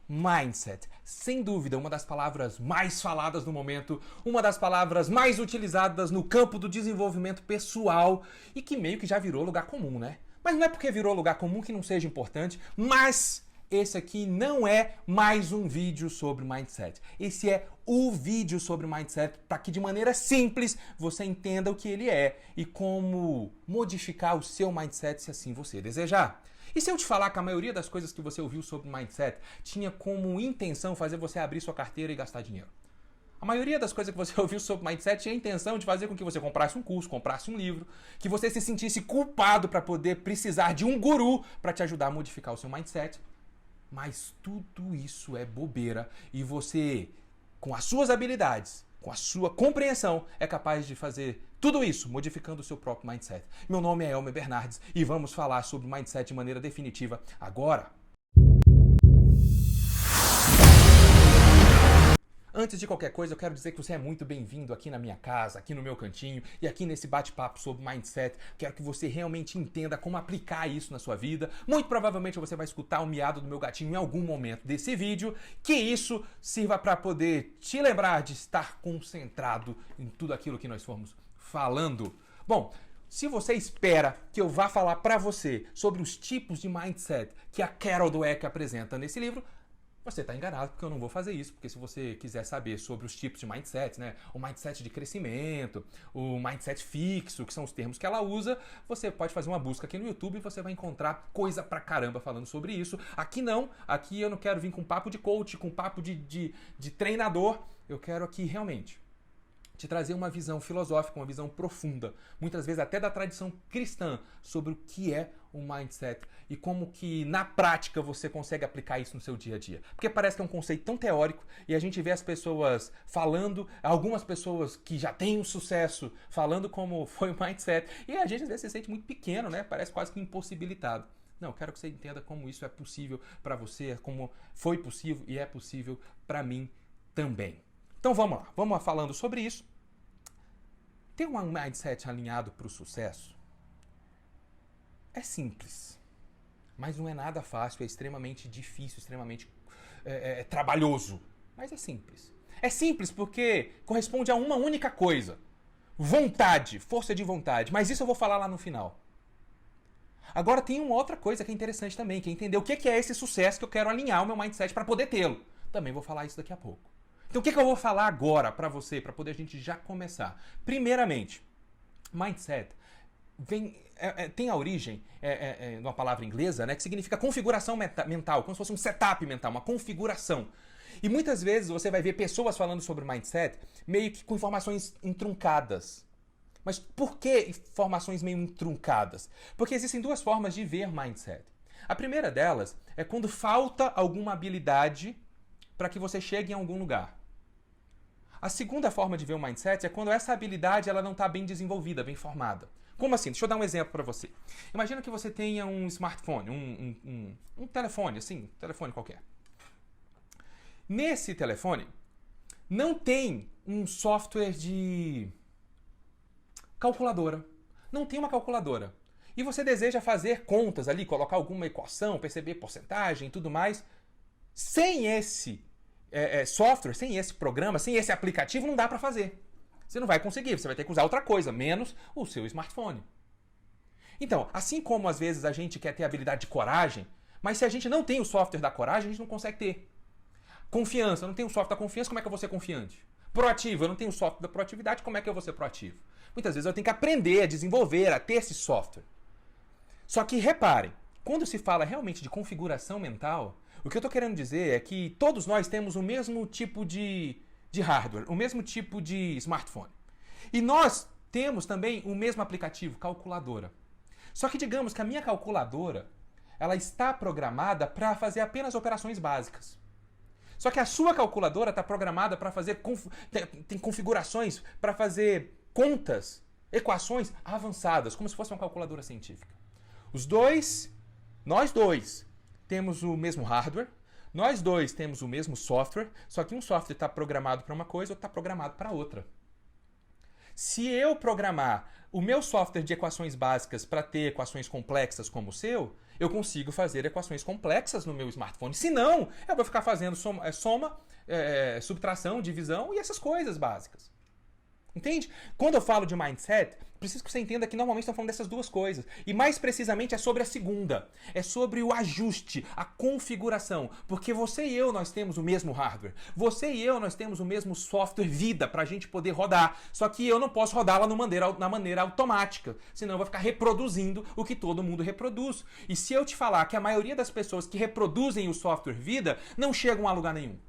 Mindset. Sem dúvida, uma das palavras mais faladas no momento, uma das palavras mais utilizadas no campo do desenvolvimento pessoal e que meio que já virou lugar comum, né? Mas não é porque virou lugar comum que não seja importante, mas esse aqui não é mais um vídeo sobre mindset. Esse é o vídeo sobre mindset para que de maneira simples você entenda o que ele é e como modificar o seu mindset se assim você desejar. E se eu te falar que a maioria das coisas que você ouviu sobre mindset tinha como intenção fazer você abrir sua carteira e gastar dinheiro? A maioria das coisas que você ouviu sobre mindset tinha a intenção de fazer com que você comprasse um curso, comprasse um livro, que você se sentisse culpado para poder precisar de um guru para te ajudar a modificar o seu mindset. Mas tudo isso é bobeira e você, com as suas habilidades, com a sua compreensão, é capaz de fazer tudo isso, modificando o seu próprio mindset. Meu nome é Elmer Bernardes e vamos falar sobre mindset de maneira definitiva agora. Antes de qualquer coisa, eu quero dizer que você é muito bem-vindo aqui na minha casa, aqui no meu cantinho e aqui nesse bate-papo sobre mindset. Quero que você realmente entenda como aplicar isso na sua vida. Muito provavelmente você vai escutar o miado do meu gatinho em algum momento desse vídeo, que isso sirva para poder te lembrar de estar concentrado em tudo aquilo que nós formos falando. Bom, se você espera que eu vá falar para você sobre os tipos de mindset que a Carol Dweck apresenta nesse livro, você está enganado, porque eu não vou fazer isso, porque se você quiser saber sobre os tipos de mindset, né, o mindset de crescimento, o mindset fixo, que são os termos que ela usa, você pode fazer uma busca aqui no YouTube e você vai encontrar coisa pra caramba falando sobre isso. Aqui não, aqui eu não quero vir com papo de coach, com papo de treinador, eu quero aqui realmente te trazer uma visão filosófica, uma visão profunda, muitas vezes até da tradição cristã, sobre o que é o mindset e como que na prática você consegue aplicar isso no seu dia a dia. Porque parece que é um conceito tão teórico e a gente vê as pessoas falando, algumas pessoas que já têm um sucesso falando como foi o mindset e a gente às vezes se sente muito pequeno, né? Parece quase que impossibilitado. Não, eu quero que você entenda como isso é possível para você, como foi possível e é possível para mim também. Então vamos lá, vamos falando sobre isso. Ter um mindset alinhado para o sucesso é simples, mas não é nada fácil, é extremamente difícil, extremamente trabalhoso, mas é simples. É simples porque corresponde a uma única coisa, vontade, força de vontade, mas isso eu vou falar lá no final. Agora tem uma outra coisa que é interessante também, que é entender o que é esse sucesso que eu quero alinhar o meu mindset para poder tê-lo. Também vou falar isso daqui a pouco. Então o que eu vou falar agora para você, para poder a gente já começar? Primeiramente, mindset tem a origem numa palavra inglesa, né, que significa configuração mental, como se fosse um setup mental, uma configuração. E muitas vezes você vai ver pessoas falando sobre mindset meio que com informações entruncadas. Mas por que informações meio entruncadas? Porque existem duas formas de ver mindset. A primeira delas é quando falta alguma habilidade para que você chegue em algum lugar. A segunda forma de ver o mindset é quando essa habilidade ela não está bem desenvolvida, bem formada. Como assim? Deixa eu dar um exemplo para você. Imagina que você tenha um smartphone, um telefone, assim, um telefone qualquer. Nesse telefone, não tem um software de calculadora. Não tem uma calculadora. E você deseja fazer contas ali, colocar alguma equação, perceber porcentagem e tudo mais. Sem esse software, sem esse programa, sem esse aplicativo, não dá para fazer. Você não vai conseguir, você vai ter que usar outra coisa, menos o seu smartphone. Então, assim como às vezes a gente quer ter habilidade de coragem, mas se a gente não tem o software da coragem, a gente não consegue ter. Confiança, eu não tenho o software da confiança, como é que eu vou ser confiante? Proativo, eu não tenho o software da proatividade, como é que eu vou ser proativo? Muitas vezes eu tenho que aprender a desenvolver, a ter esse software. Só que reparem, quando se fala realmente de configuração mental, o que eu estou querendo dizer é que todos nós temos o mesmo tipo de hardware, o mesmo tipo de smartphone. E nós temos também o mesmo aplicativo, calculadora. Só que digamos que a minha calculadora, ela está programada para fazer apenas operações básicas. Só que a sua calculadora está programada para fazer tem configurações para fazer contas, equações avançadas, como se fosse uma calculadora científica. Nós dois, temos o mesmo hardware, nós dois temos o mesmo software, só que um software está programado para uma coisa, outro está programado para outra. Se eu programar o meu software de equações básicas para ter equações complexas como o seu, Eu consigo fazer equações complexas no meu smartphone. Se não, eu vou ficar fazendo soma, subtração, divisão e essas coisas básicas. Entende? Quando eu falo de mindset, preciso que você entenda que normalmente estão falando dessas duas coisas. E mais precisamente é sobre a segunda. É sobre o ajuste, a configuração. Porque você e eu, nós temos o mesmo hardware. Você e eu, nós temos o mesmo software vida para a gente poder rodar. Só que eu não posso rodá-la na maneira automática. Senão eu vou ficar reproduzindo o que todo mundo reproduz. E se eu te falar que a maioria das pessoas que reproduzem o software vida não chegam a lugar nenhum.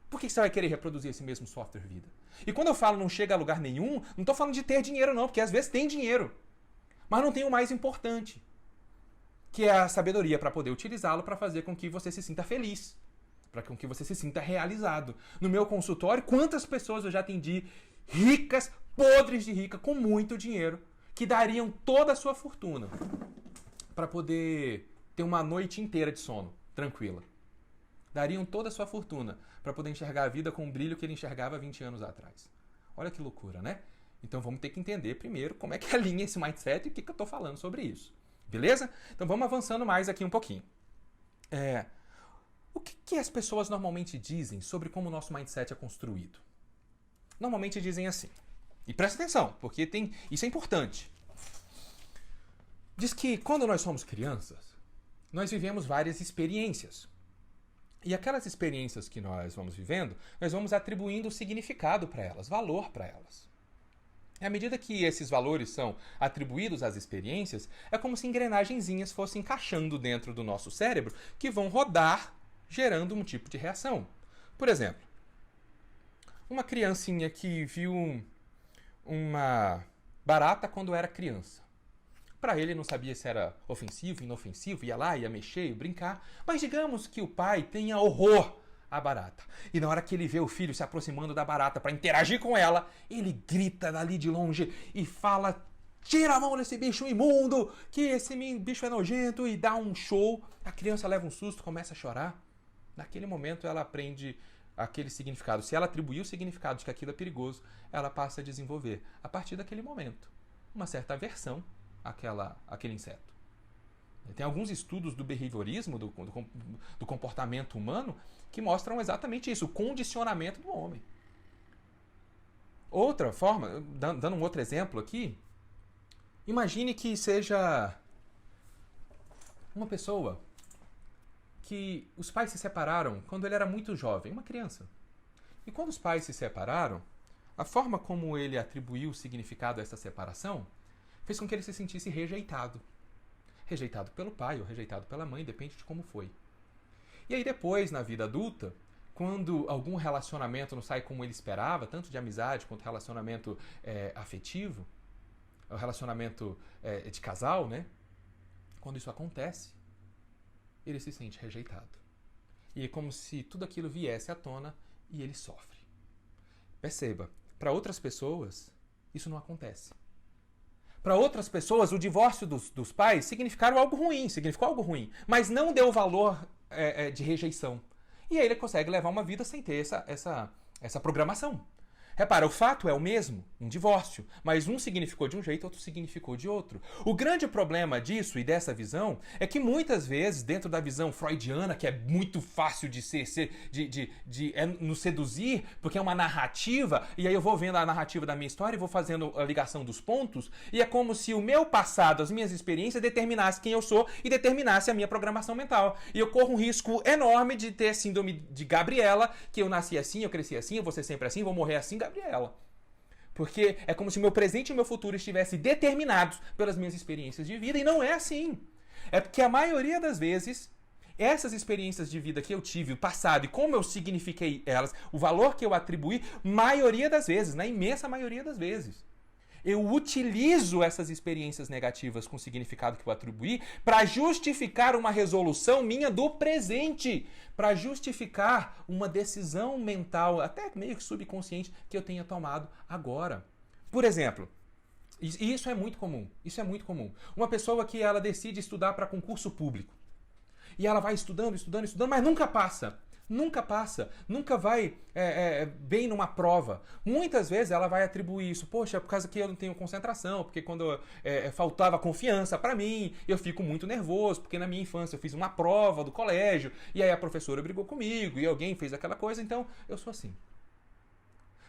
Por que você vai querer reproduzir esse mesmo software vida? E quando eu falo não chega a lugar nenhum, não estou falando de ter dinheiro não, porque às vezes tem dinheiro. Mas não tem o mais importante, que é a sabedoria para poder utilizá-lo para fazer com que você se sinta feliz, para com que você se sinta realizado. No meu consultório, quantas pessoas eu já atendi ricas, podres de rica, com muito dinheiro, que dariam toda a sua fortuna para poder ter uma noite inteira de sono, tranquila. Dariam toda a sua fortuna para poder enxergar a vida com o brilho que ele enxergava 20 anos atrás. Olha que loucura, né? Então vamos ter que entender primeiro como é que alinha esse mindset e o que eu estou falando sobre isso. Beleza? Então vamos avançando mais aqui um pouquinho. O que as pessoas normalmente dizem sobre como o nosso mindset é construído? Normalmente dizem assim. E presta atenção, porque isso é importante. Diz que quando nós somos crianças, nós vivemos várias experiências. E aquelas experiências que nós vamos vivendo, nós vamos atribuindo significado para elas, valor para elas. E à medida que esses valores são atribuídos às experiências, é como se engrenagenzinhas fossem encaixando dentro do nosso cérebro que vão rodar, gerando um tipo de reação. Por exemplo, uma criancinha que viu uma barata quando era criança. Para ele não sabia se era ofensivo, inofensivo, ia lá, ia mexer, ia brincar. Mas digamos que o pai tenha horror à barata. E na hora que ele vê o filho se aproximando da barata para interagir com ela, ele grita dali de longe e fala: tira a mão desse bicho imundo, que esse bicho é nojento, e dá um show. A criança leva um susto, começa a chorar. Naquele momento ela aprende aquele significado. Se ela atribuir o significado de que aquilo é perigoso, ela passa a desenvolver, a partir daquele momento, uma certa aversão àquele inseto. Tem alguns estudos do behaviorismo, do comportamento humano, que mostram exatamente isso, o condicionamento do homem. Outra forma, dando um outro exemplo aqui, imagine que seja uma pessoa que os pais se separaram quando ele era muito jovem, uma criança. E quando os pais se separaram, a forma como ele atribuiu o significado a essa separação fez com que ele se sentisse rejeitado. Rejeitado pelo pai ou rejeitado pela mãe, depende de como foi. E aí depois, na vida adulta, quando algum relacionamento não sai como ele esperava, tanto de amizade quanto relacionamento afetivo, relacionamento de casal, né? Quando isso acontece, ele se sente rejeitado. E é como se tudo aquilo viesse à tona e ele sofre. Perceba, para outras pessoas, isso não acontece. Para outras pessoas, o divórcio dos pais significou algo ruim, mas não deu valor de rejeição. E aí ele consegue levar uma vida sem ter essa programação. Repara, o fato é o mesmo, um divórcio, mas um significou de um jeito, outro significou de outro. O grande problema disso e dessa visão é que muitas vezes, dentro da visão freudiana, que é muito fácil de nos seduzir, porque é uma narrativa, e aí eu vou vendo a narrativa da minha história e vou fazendo a ligação dos pontos, e é como se o meu passado, as minhas experiências, determinasse quem eu sou e determinasse a minha programação mental. E eu corro um risco enorme de ter síndrome de Gabriela, que eu nasci assim, eu cresci assim, eu vou ser sempre assim, vou morrer assim, Gabriela. Porque é como se o meu presente e o meu futuro estivessem determinados pelas minhas experiências de vida, e não é assim. É porque a maioria das vezes, essas experiências de vida que eu tive, o passado e como eu signifiquei elas, o valor que eu atribuí, maioria das vezes, na imensa maioria das vezes, eu utilizo essas experiências negativas com o significado que eu atribuí para justificar uma resolução minha do presente, para justificar uma decisão mental, até meio que subconsciente, que eu tenha tomado agora. Por exemplo, e isso é muito comum, Uma pessoa que ela decide estudar para concurso público. E ela vai estudando, mas nunca passa. Nunca passa, nunca vai bem numa prova. Muitas vezes ela vai atribuir isso, poxa, é por causa que eu não tenho concentração, porque quando faltava confiança para mim, eu fico muito nervoso, porque na minha infância eu fiz uma prova do colégio, e aí a professora brigou comigo, e alguém fez aquela coisa, então eu sou assim.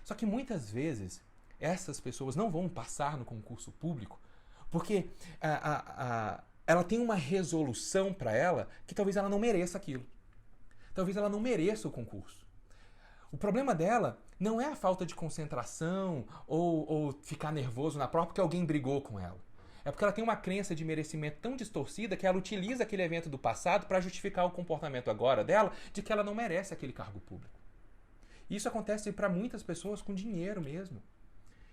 Só que muitas vezes essas pessoas não vão passar no concurso público, porque ela tem uma resolução para ela que talvez ela não mereça aquilo. Talvez ela não mereça o concurso. O problema dela não é a falta de concentração ou ficar nervoso na prova porque alguém brigou com ela. É porque ela tem uma crença de merecimento tão distorcida que ela utiliza aquele evento do passado para justificar o comportamento agora dela de que ela não merece aquele cargo público. Isso acontece para muitas pessoas com dinheiro mesmo.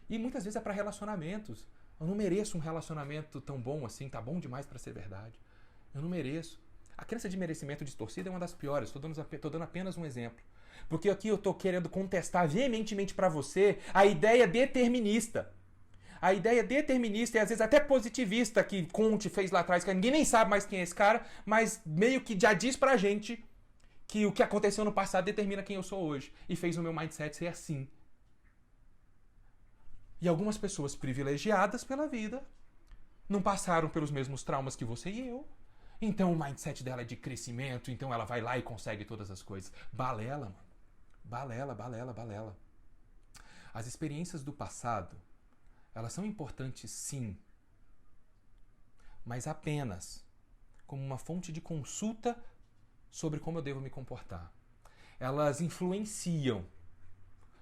E muitas vezes é para relacionamentos. Eu não mereço um relacionamento tão bom assim, tá bom demais para ser verdade. Eu não mereço. A crença de merecimento distorcida é uma das piores, estou dando apenas um exemplo. Porque aqui eu estou querendo contestar veementemente para você a ideia determinista. A ideia determinista e às vezes até positivista que Conte fez lá atrás, que ninguém nem sabe mais quem é esse cara, mas meio que já diz pra gente que o que aconteceu no passado determina quem eu sou hoje. E fez o meu mindset ser assim. E algumas pessoas privilegiadas pela vida não passaram pelos mesmos traumas que você e eu. Então o mindset dela é de crescimento, então ela vai lá e consegue todas as coisas. Balela, mano. Balela, balela, balela. As experiências do passado, elas são importantes sim, mas apenas como uma fonte de consulta sobre como eu devo me comportar. Elas influenciam,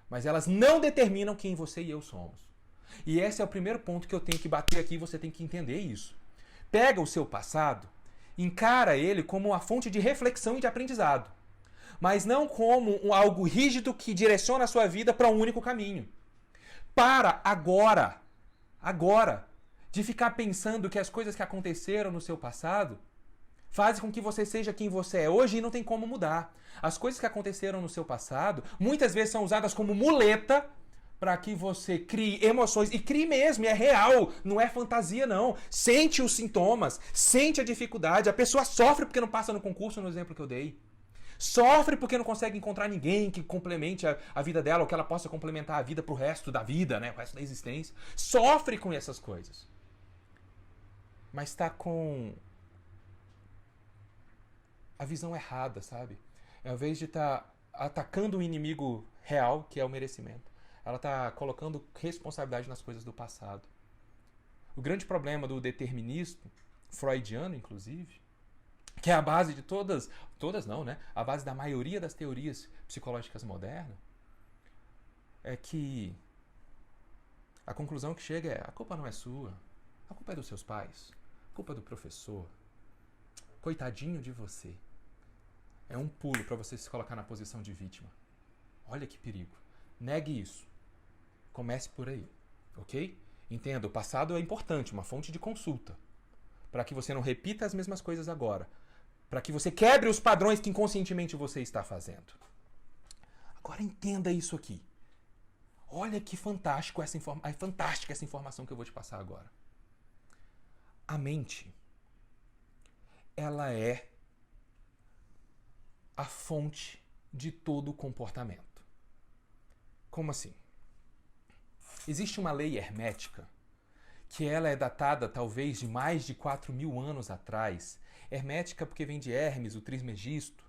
mas elas não determinam quem você e eu somos. E esse é o primeiro ponto que eu tenho que bater aqui, você tem que entender isso. Pega o seu passado, encara ele como uma fonte de reflexão e de aprendizado, mas não como algo rígido que direciona a sua vida para um único caminho. Para agora, de ficar pensando que as coisas que aconteceram no seu passado fazem com que você seja quem você é hoje e não tem como mudar. As coisas que aconteceram no seu passado muitas vezes são usadas como muleta para que você crie emoções, e crie mesmo, é real, não é fantasia não. Sente os sintomas, sente a dificuldade, a pessoa sofre porque não passa no concurso, no exemplo que eu dei. Sofre porque não consegue encontrar ninguém que complemente a vida dela, ou que ela possa complementar a vida pro resto da vida, né, pro resto da existência. Sofre com essas coisas. Mas está com a visão errada, sabe? Ao invés de estar atacando o inimigo real, que é o merecimento, ela está colocando responsabilidade nas coisas do passado. O grande problema do determinismo, freudiano inclusive, que é a base de todas não, né? A base da maioria das teorias psicológicas modernas, é que a conclusão que chega é: a culpa não é sua, a culpa é dos seus pais, a culpa é do professor, coitadinho de você. É um pulo para você se colocar na posição de vítima. Olha que perigo. Negue isso. Comece por aí, ok? Entenda, o passado é importante, uma fonte de consulta, para que você não repita as mesmas coisas agora, para que você quebre os padrões que inconscientemente você está fazendo. Agora entenda isso aqui. Olha que fantástico é fantástica essa informação que eu vou te passar agora. A mente, ela é a fonte de todo o comportamento. Como assim? Existe uma lei hermética que ela é datada talvez de mais de 4.000 anos atrás. Hermética porque vem de Hermes, o Trismegisto,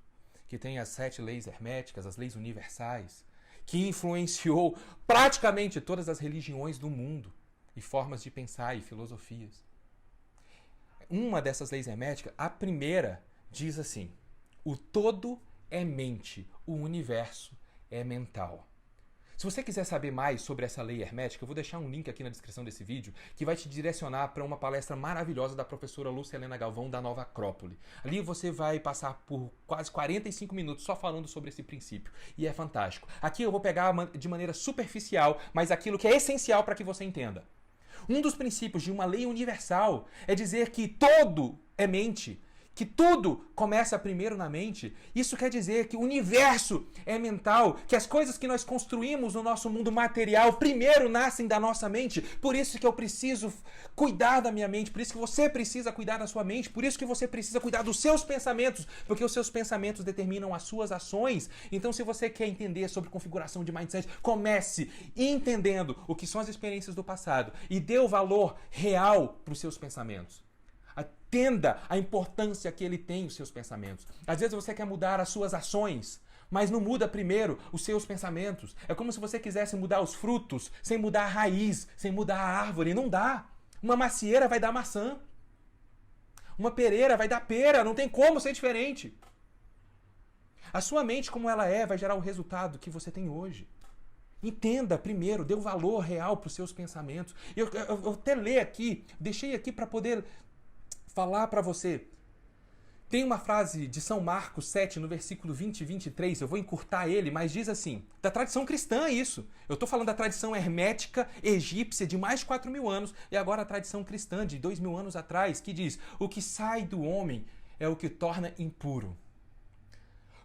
que tem as 7 leis herméticas, as leis universais, que influenciou praticamente todas as religiões do mundo e formas de pensar e filosofias. Uma dessas leis herméticas, a primeira, diz assim: o todo é mente, o universo é mental. Se você quiser saber mais sobre essa lei hermética, eu vou deixar um link aqui na descrição desse vídeo que vai te direcionar para uma palestra maravilhosa da professora Lúcia Helena Galvão da Nova Acrópole. Ali você vai passar por quase 45 minutos só falando sobre esse princípio. E é fantástico. Aqui eu vou pegar de maneira superficial, mas aquilo que é essencial para que você entenda. Um dos princípios de uma lei universal é dizer que todo é mente, que tudo começa primeiro na mente, isso quer dizer que o universo é mental, que as coisas que nós construímos no nosso mundo material primeiro nascem da nossa mente. Por isso que eu preciso cuidar da minha mente, por isso que você precisa cuidar da sua mente, por isso que você precisa cuidar dos seus pensamentos, porque os seus pensamentos determinam as suas ações. Então, se você quer entender sobre configuração de mindset, comece entendendo o que são as experiências do passado e dê o valor real para os seus pensamentos. Atenda a importância que ele tem os seus pensamentos. Às vezes você quer mudar as suas ações, mas não muda primeiro os seus pensamentos. É como se você quisesse mudar os frutos sem mudar a raiz, sem mudar a árvore. Não dá. Uma macieira vai dar maçã. Uma pereira vai dar pera. Não tem como ser diferente. A sua mente, como ela é, vai gerar o resultado que você tem hoje. Entenda primeiro, dê o valor real para os seus pensamentos. Eu até ler aqui, deixei aqui para poder falar para você. Tem uma frase de São Marcos 7, no versículo 20 e 23, eu vou encurtar ele, mas diz assim, da tradição cristã isso. Eu estou falando da tradição hermética egípcia de mais de 4.000 anos e agora a tradição cristã de 2.000 anos atrás, que diz, o que sai do homem é o que torna impuro.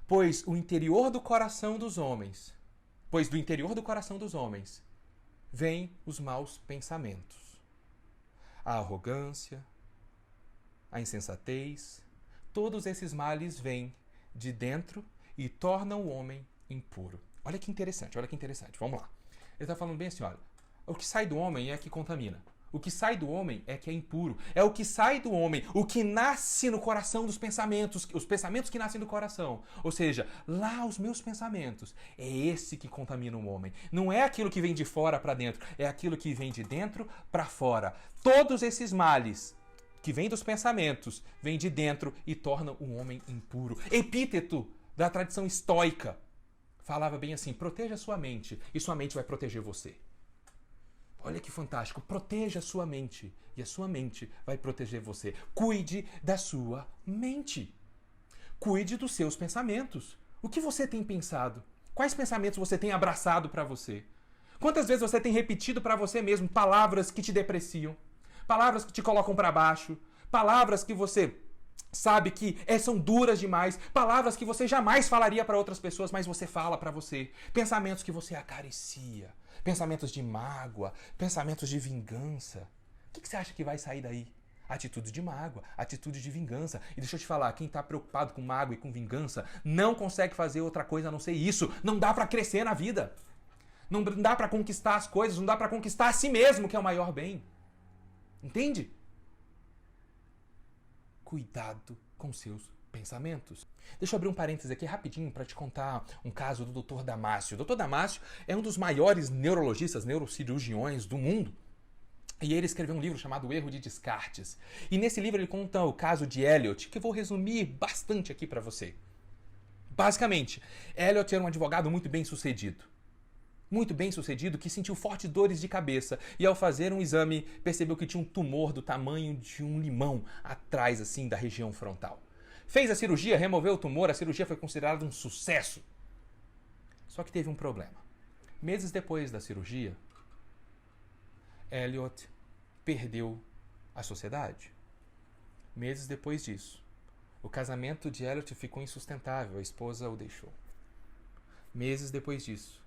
Pois do interior do coração dos homens vêm os maus pensamentos, a arrogância, a insensatez, todos esses males vêm de dentro e tornam o homem impuro. Olha que interessante, vamos lá. Ele está falando bem assim, olha, o que sai do homem é que contamina. O que sai do homem é que é impuro. É o que sai do homem, o que nasce no coração dos pensamentos, os pensamentos que nascem do coração. Ou seja, lá os meus pensamentos, é esse que contamina o homem. Não é aquilo que vem de fora para dentro, é aquilo que vem de dentro para fora. Todos esses males que vêm dos pensamentos, vêm de dentro e tornam o homem impuro. Epíteto da tradição estoica falava bem assim, proteja a sua mente e sua mente vai proteger você. Olha que fantástico, proteja a sua mente e a sua mente vai proteger você. Cuide da sua mente. Cuide dos seus pensamentos. O que você tem pensado? Quais pensamentos você tem abraçado para você? Quantas vezes você tem repetido para você mesmo palavras que te depreciam? Palavras que te colocam para baixo? Palavras que você sabe que são duras demais? Palavras que você jamais falaria para outras pessoas, mas você fala para você? Pensamentos que você acaricia? Pensamentos de mágoa, pensamentos de vingança. O que você acha que vai sair daí? Atitude de mágoa, atitude de vingança. E deixa eu te falar, quem está preocupado com mágoa e com vingança não consegue fazer outra coisa a não ser isso. Não dá para crescer na vida. Não dá para conquistar as coisas, não dá para conquistar a si mesmo, que é o maior bem. Entende? Cuidado com seus pensamentos. Deixa eu abrir um parênteses aqui rapidinho para te contar um caso do Dr. Damasio. O Dr. Damasio é um dos maiores neurologistas, neurocirurgiões do mundo. E ele escreveu um livro chamado O Erro de Descartes. E nesse livro ele conta o caso de Eliot, que eu vou resumir bastante aqui para você. Basicamente, Eliot era um advogado muito bem sucedido. Muito bem sucedido, que sentiu fortes dores de cabeça e ao fazer um exame percebeu que tinha um tumor do tamanho de um limão atrás assim da região frontal. Fez a cirurgia, removeu o tumor, a cirurgia foi considerada um sucesso. Só que teve um problema. Meses depois da cirurgia, Eliot perdeu a sociedade. Meses depois disso, o casamento de Eliot ficou insustentável, a esposa o deixou. Meses depois disso,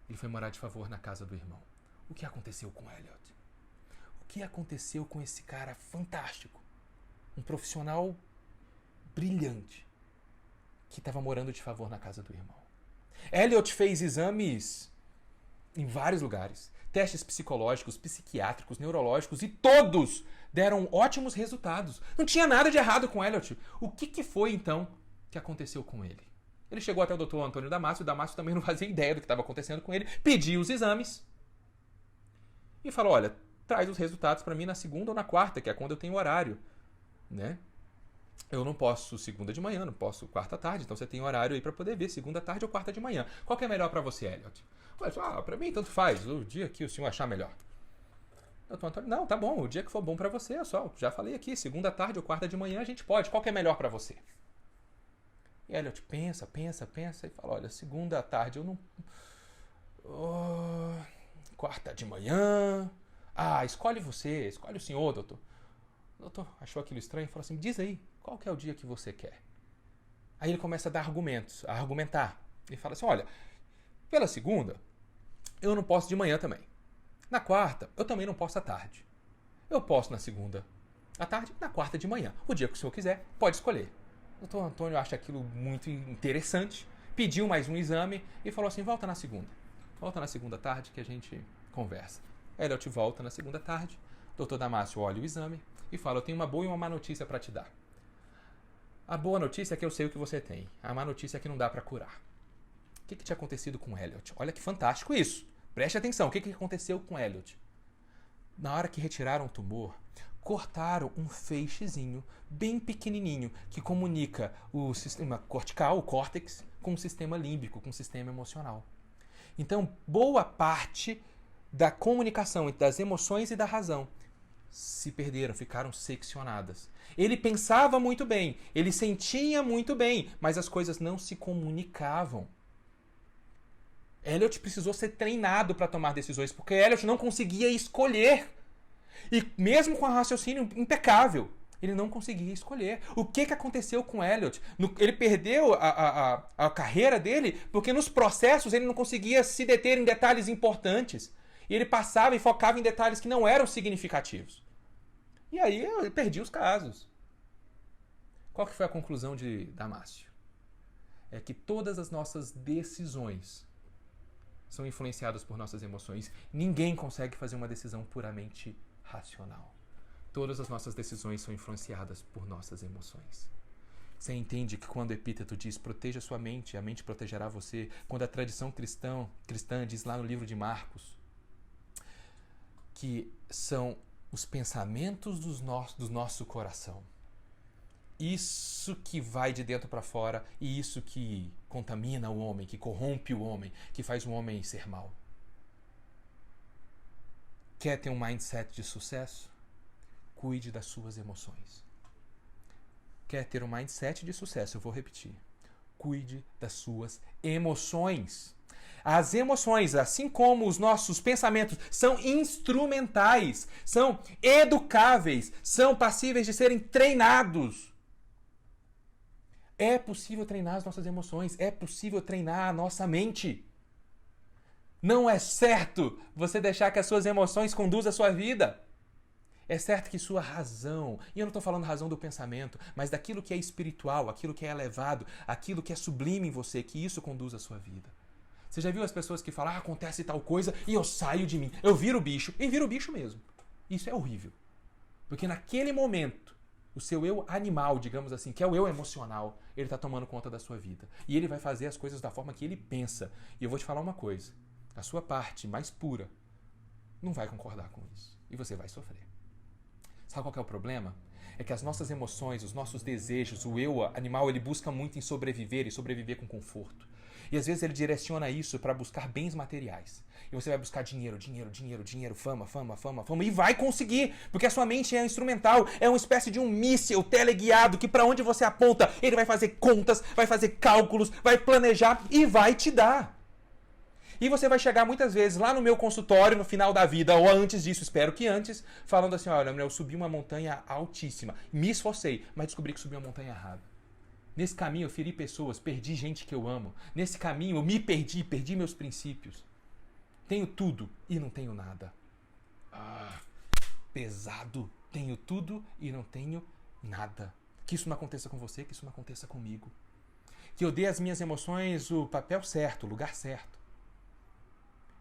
ele foi morar de favor na casa do irmão. O que aconteceu com Eliot? O que aconteceu com esse cara fantástico? Um profissional brilhante que estava morando de favor na casa do irmão. Eliot fez exames em vários lugares. Testes psicológicos, psiquiátricos, neurológicos e todos deram ótimos resultados. Não tinha nada de errado com Eliot. O que foi então que aconteceu com ele? Ele chegou até o Dr. Antônio Damasio, o Damasio também não fazia ideia do que estava acontecendo com ele, pediu os exames e falou, olha, traz os resultados para mim na segunda ou na quarta, que é quando eu tenho horário, né? Eu não posso segunda de manhã, não posso quarta à tarde, então você tem horário aí para poder ver segunda à tarde ou quarta de manhã. Qual que é melhor para você, Eliot? Para mim tanto faz, o dia que o senhor achar melhor. Doutor Antônio, não, tá bom, o dia que for bom para você, é só, já falei aqui, segunda à tarde ou quarta de manhã a gente pode, qual que é melhor para você? E Eliot pensa e fala, olha, segunda à tarde eu não... quarta de manhã... escolhe você, escolhe o senhor, doutor. O doutor achou aquilo estranho e falou assim, diz aí, Qual que é o dia que você quer? Aí ele começa a dar argumentos, a argumentar. Ele fala assim, olha, pela segunda, eu não posso de manhã também. Na quarta, eu também não posso à tarde. Eu posso na segunda à tarde, na quarta de manhã. O dia que o senhor quiser, pode escolher. O doutor Antônio acha aquilo muito interessante, pediu mais um exame e falou assim, volta na segunda. Volta na segunda tarde que a gente conversa. Elliot volta na segunda tarde, o doutor Damasio olha o exame e fala, eu tenho uma boa e uma má notícia para te dar. A boa notícia é que eu sei o que você tem. A má notícia é que não dá para curar. O que tinha acontecido com Elliot? Olha que fantástico isso. Preste atenção, o que aconteceu com Elliot? Na hora que retiraram o tumor, cortaram um feixezinho bem pequenininho que comunica o sistema cortical, o córtex, com o sistema límbico, com o sistema emocional. Então, boa parte da comunicação entre das emoções e da razão se perderam, ficaram seccionadas. Ele pensava muito bem, ele sentia muito bem, mas as coisas não se comunicavam. Elliot precisou ser treinado para tomar decisões, porque Elliot não conseguia escolher. E mesmo com um raciocínio impecável, ele não conseguia escolher. O que aconteceu com Elliot? Ele perdeu a carreira dele porque nos processos ele não conseguia se deter em detalhes importantes. E ele passava e focava em detalhes que não eram significativos. E aí ele perdia os casos. Qual que foi a conclusão de Damasio? É que todas as nossas decisões são influenciadas por nossas emoções. Ninguém consegue fazer uma decisão puramente racional. Todas as nossas decisões são influenciadas por nossas emoções. Você entende que quando o epíteto diz proteja sua mente, a mente protegerá você, quando a tradição cristã diz lá no livro de Marcos que são os pensamentos do nosso coração. Isso que vai de dentro para fora e isso que contamina o homem, que corrompe o homem, que faz o homem ser mal. Quer ter um mindset de sucesso? Cuide das suas emoções. Quer ter um mindset de sucesso? Eu vou repetir. Cuide das suas emoções. As emoções, assim como os nossos pensamentos, são instrumentais, são educáveis, são passíveis de serem treinados. É possível treinar as nossas emoções, é possível treinar a nossa mente. Não é certo você deixar que as suas emoções conduzam a sua vida. É certo que sua razão, e eu não estou falando razão do pensamento, mas daquilo que é espiritual, aquilo que é elevado, aquilo que é sublime em você, que isso conduz a sua vida. Você já viu as pessoas que falam, acontece tal coisa e eu saio de mim, eu viro bicho, e viro bicho mesmo. Isso é horrível. Porque naquele momento, o seu eu animal, digamos assim, que é o eu emocional, ele está tomando conta da sua vida. E ele vai fazer as coisas da forma que ele pensa. E eu vou te falar uma coisa, a sua parte mais pura não vai concordar com isso. E você vai sofrer. Sabe qual que é o problema? É que as nossas emoções, os nossos desejos, o eu animal, ele busca muito em sobreviver e sobreviver com conforto. E às vezes ele direciona isso para buscar bens materiais. E você vai buscar dinheiro, fama, e vai conseguir, porque a sua mente é instrumental, é uma espécie de um míssil teleguiado que para onde você aponta, ele vai fazer contas, vai fazer cálculos, vai planejar e vai te dar. E você vai chegar muitas vezes lá no meu consultório, no final da vida, ou antes disso, espero que antes, falando assim, olha, eu subi uma montanha altíssima, me esforcei, mas descobri que subi uma montanha errada. Nesse caminho eu feri pessoas, perdi gente que eu amo. Nesse caminho eu me perdi meus princípios. Tenho tudo e não tenho nada. Pesado. Tenho tudo e não tenho nada. Que isso não aconteça com você, que isso não aconteça comigo. Que eu dê às minhas emoções o papel certo, o lugar certo.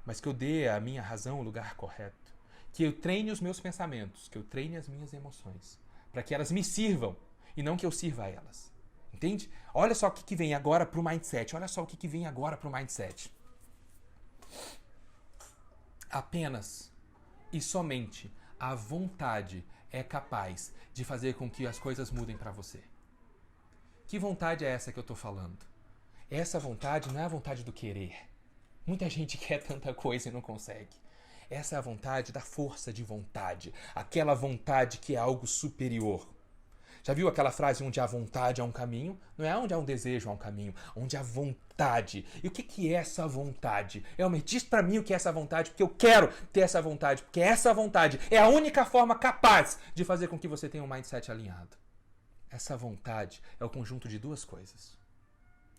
Mas que eu dê à minha razão o lugar correto. Que eu treine os meus pensamentos, que eu treine as minhas emoções. Para que elas me sirvam e não que eu sirva a elas. Entende? Olha só o que vem agora para o mindset. Olha só o que vem agora para o mindset. Apenas e somente a vontade é capaz de fazer com que as coisas mudem para você. Que vontade é essa que eu estou falando? Essa vontade não é a vontade do querer. Muita gente quer tanta coisa e não consegue. Essa é a vontade da força de vontade. Aquela vontade que é algo superior. Já viu aquela frase onde há vontade há um caminho? Não é onde há um desejo há um caminho, onde há vontade. E o que é essa vontade? Diz pra mim o que é essa vontade, porque eu quero ter essa vontade, porque essa vontade é a única forma capaz de fazer com que você tenha um mindset alinhado. Essa vontade é o conjunto de duas coisas.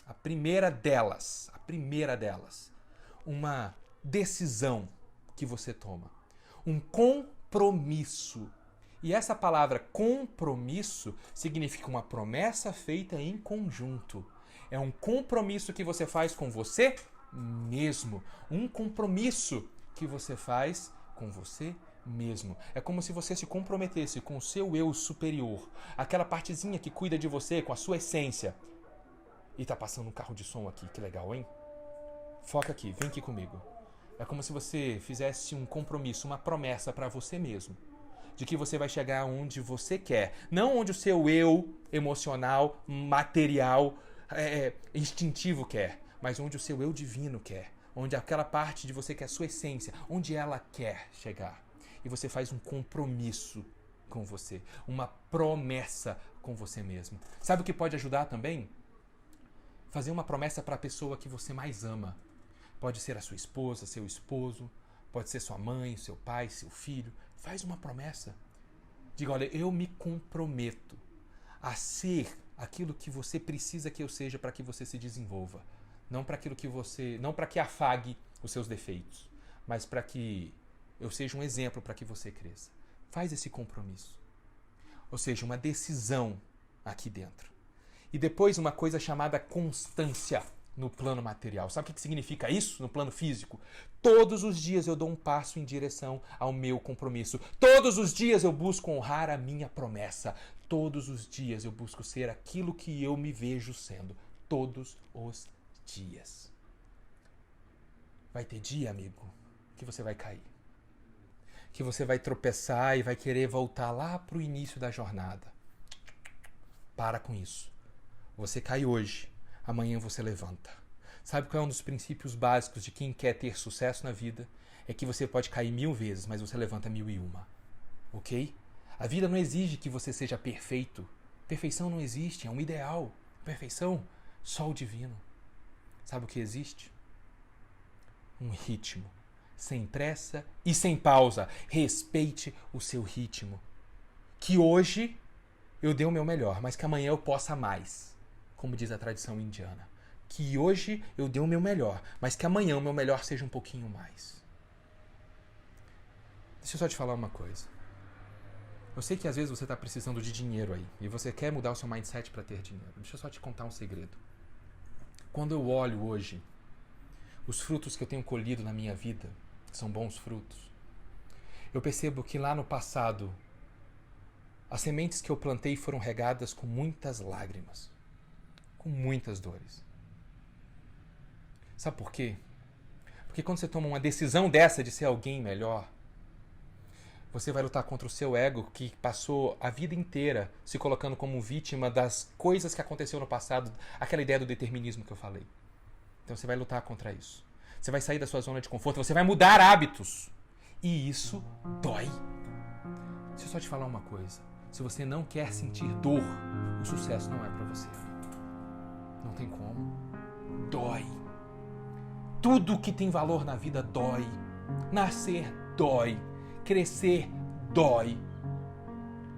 A primeira delas, uma decisão que você toma. Um compromisso. E essa palavra compromisso significa uma promessa feita em conjunto. É um compromisso que você faz com você mesmo. Um compromisso que você faz com você mesmo. É como se você se comprometesse com o seu eu superior, aquela partezinha que cuida de você, com a sua essência. E tá passando um carro de som aqui, que legal, hein? Foca aqui, vem aqui comigo. É como se você fizesse um compromisso, uma promessa para você mesmo, de que você vai chegar onde você quer, não onde o seu eu emocional, material, instintivo quer, mas onde o seu eu divino quer, onde aquela parte de você que é a sua essência, onde ela quer chegar. E você faz um compromisso com você, uma promessa com você mesmo. Sabe o que pode ajudar também? Fazer uma promessa para a pessoa que você mais ama. Pode ser a sua esposa, seu esposo, pode ser sua mãe, seu pai, seu filho. Faz uma promessa. Diga, olha, eu me comprometo a ser aquilo que você precisa que eu seja para que você se desenvolva. Não para que afague os seus defeitos, mas para que eu seja um exemplo para que você cresça. Faz esse compromisso. Ou seja, uma decisão aqui dentro. E depois uma coisa chamada constância no plano material. Sabe o que significa isso no plano físico? Todos os dias eu dou um passo em direção ao meu compromisso. Todos os dias eu busco honrar a minha promessa. Todos os dias eu busco ser aquilo que eu me vejo sendo. Todos os dias. Vai ter dia, amigo, que você vai cair. Que você vai tropeçar e vai querer voltar lá para o início da jornada. Para com isso. Você cai hoje, amanhã você levanta. Sabe qual é um dos princípios básicos de quem quer ter sucesso na vida? É que você pode cair 1000 vezes, mas você levanta 1001. Ok? A vida não exige que você seja perfeito. Perfeição não existe, é um ideal. Perfeição, só o divino. Sabe o que existe? Um ritmo. Sem pressa e sem pausa. Respeite o seu ritmo. Que hoje eu dei o meu melhor, mas que amanhã eu possa mais. Como diz a tradição indiana. Que hoje eu dei o meu melhor, mas que amanhã o meu melhor seja um pouquinho mais. Deixa eu só te falar uma coisa. Eu sei que às vezes você está precisando de dinheiro aí, e você quer mudar o seu mindset para ter dinheiro. Deixa eu só te contar um segredo. Quando eu olho hoje os frutos que eu tenho colhido na minha vida, são bons frutos, eu percebo que lá no passado, as sementes que eu plantei foram regadas com muitas lágrimas, com muitas dores. Sabe por quê? Porque quando você toma uma decisão dessa de ser alguém melhor, você vai lutar contra o seu ego que passou a vida inteira se colocando como vítima das coisas que aconteceu no passado, aquela ideia do determinismo que eu falei. Então você vai lutar contra isso. Você vai sair da sua zona de conforto, você vai mudar hábitos. E isso dói. Deixa eu só te falar uma coisa. Se você não quer sentir dor, o sucesso não é pra você. Não tem como. Dói. Tudo que tem valor na vida dói. Nascer dói. Crescer dói.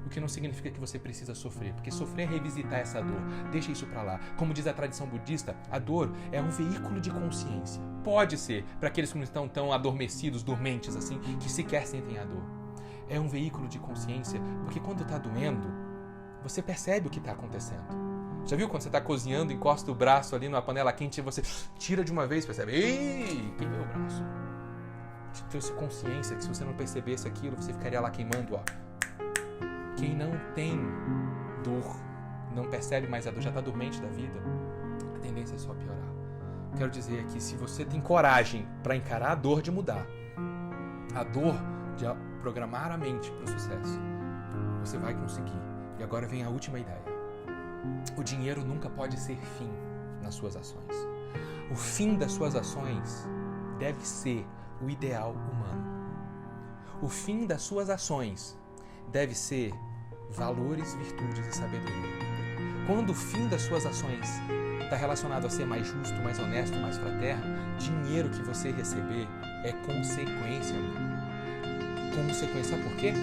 O que não significa que você precisa sofrer, porque sofrer é revisitar essa dor. Deixa isso pra lá. Como diz a tradição budista, a dor é um veículo de consciência. Pode ser, para aqueles que não estão tão adormecidos, dormentes assim, que sequer sentem a dor. É um veículo de consciência, porque quando tá doendo, você percebe o que tá acontecendo. Já viu quando você tá cozinhando, encosta o braço ali numa panela quente e você tira de uma vez e percebe, ei, queimei o braço. Te trouxe consciência que se você não percebesse aquilo, você ficaria lá queimando, ó. Quem não tem dor, não percebe mais a dor, já está dormente da vida, a tendência é só piorar. Quero dizer aqui, se você tem coragem para encarar a dor de mudar, a dor de programar a mente para o sucesso, você vai conseguir. E agora vem a última ideia. O dinheiro nunca pode ser fim nas suas ações. O fim das suas ações deve ser o ideal humano. O fim das suas ações deve ser valores, virtudes e sabedoria. Quando o fim das suas ações está relacionado a ser mais justo, mais honesto, mais fraterno, dinheiro que você receber é consequência, amigo. Consequência, sabe por quê?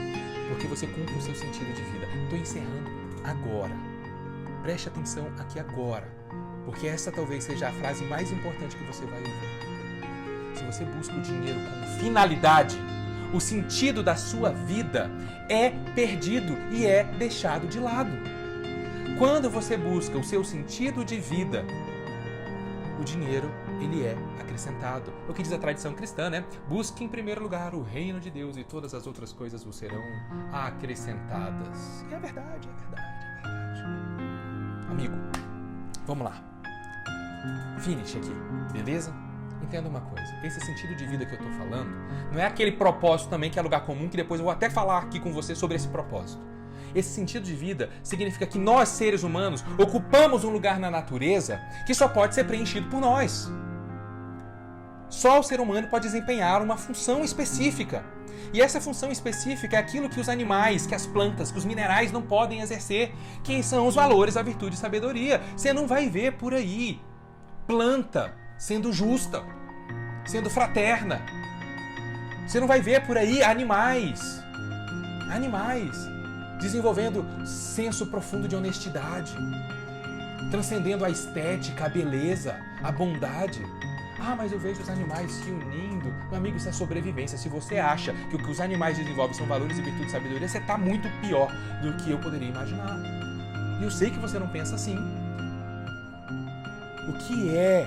Porque você cumpre o seu sentido de vida. Estou encerrando agora. Preste atenção aqui agora, porque essa talvez seja a frase mais importante que você vai ouvir. Se você busca o dinheiro como finalidade, o sentido da sua vida é perdido e é deixado de lado. Quando você busca o seu sentido de vida, o dinheiro, ele é acrescentado. O que diz a tradição cristã, né? Busque em primeiro lugar o reino de Deus e todas as outras coisas vos serão acrescentadas. E é verdade, é verdade, é verdade. Amigo, vamos lá. Finish aqui, beleza? Entenda uma coisa, esse sentido de vida que eu tô falando não é aquele propósito também que é lugar comum, que depois eu vou até falar aqui com você sobre esse propósito. Esse sentido de vida significa que nós, seres humanos, ocupamos um lugar na natureza que só pode ser preenchido por nós. Só o ser humano pode desempenhar uma função específica. E essa função específica é aquilo que os animais, que as plantas, que os minerais não podem exercer, que são os valores, a virtude e a sabedoria. Você não vai ver por aí planta sendo justa, sendo fraterna. Você não vai ver por aí animais desenvolvendo senso profundo de honestidade, transcendendo a estética, a beleza, a bondade. Ah, mas eu vejo os animais se unindo. Meu amigo, isso é sobrevivência. Se você acha que o que os animais desenvolvem são valores e virtudes e sabedoria, você está muito pior do que eu poderia imaginar. E eu sei que você não pensa assim. O que é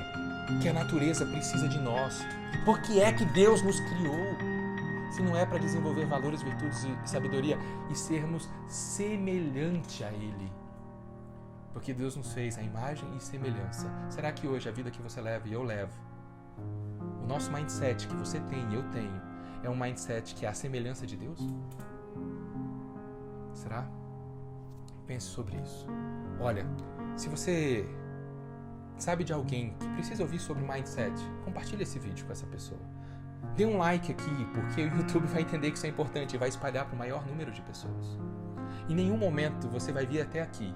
que a natureza precisa de nós? Por que é que Deus nos criou? Se não é para desenvolver valores, virtudes e sabedoria e sermos semelhante a Ele. Porque Deus nos fez a imagem e semelhança. Será que hoje a vida que você leva e eu levo, o nosso mindset que você tem e eu tenho, é um mindset que é a semelhança de Deus? Será? Pense sobre isso. Olha, se você sabe de alguém que precisa ouvir sobre mindset, compartilhe esse vídeo com essa pessoa. Dê um like aqui, porque o YouTube vai entender que isso é importante e vai espalhar para o maior número de pessoas. Em nenhum momento você vai vir até aqui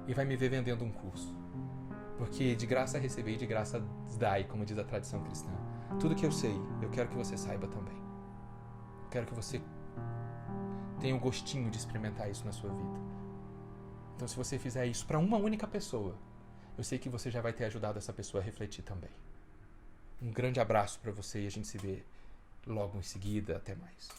e vai me ver vendendo um curso. Porque de graça receber e de graça dai, como diz a tradição cristã. Tudo que eu sei, eu quero que você saiba também. Eu quero que você tenha o gostinho de experimentar isso na sua vida. Então, se você fizer isso para uma única pessoa, eu sei que você já vai ter ajudado essa pessoa a refletir também. Um grande abraço para você e a gente se vê logo em seguida. Até mais.